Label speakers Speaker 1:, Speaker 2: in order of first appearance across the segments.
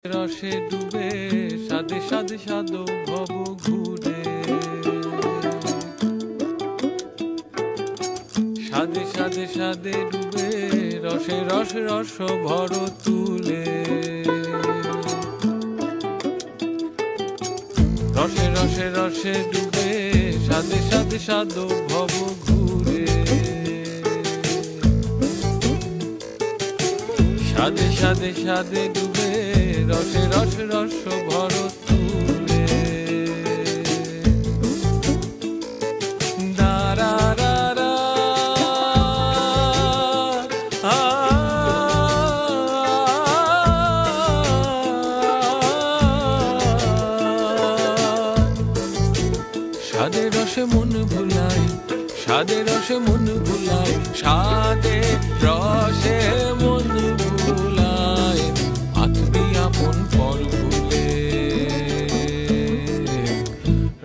Speaker 1: রসে ডুবে সাদে সাদে সাদো ভব ঘুরে, সাদে সাদে সাদে ডুবে রসে রস রস ভর তুলে, রসে রসে রসে ডুবে সাদে সাদে সাদো ভব ঘুরে, সাদে সাদে সাদে ডুবে রসে রস রস ভর তুলে, দারা রা রা সাদে রসে মন ভুলাই, সাদে রসে মন ভুলাই, সাদে রসে মন ভুলাই, আত্মী আপন পর ভুলে,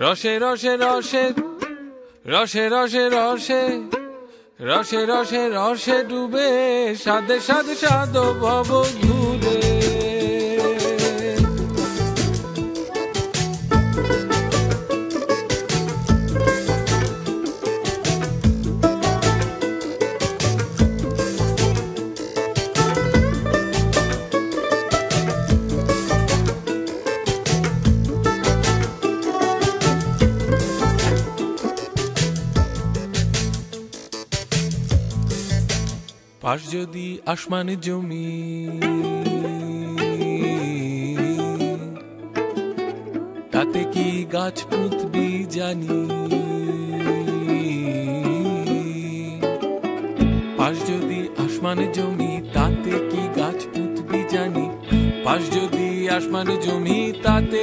Speaker 1: রসে রসে রসে রসে রসে রসে রসে রসে রসে ডুবে সাদে সাদে সাদো ভব ঘুরে। পাশ যদি আসমান জমি, তাতে কি গাছ পুঁতবি জানি, পাশ যদি আসমান জমি তাতে কি গাছ পুঁতবি জানি, পাশ যদি আসমান জমি তাতে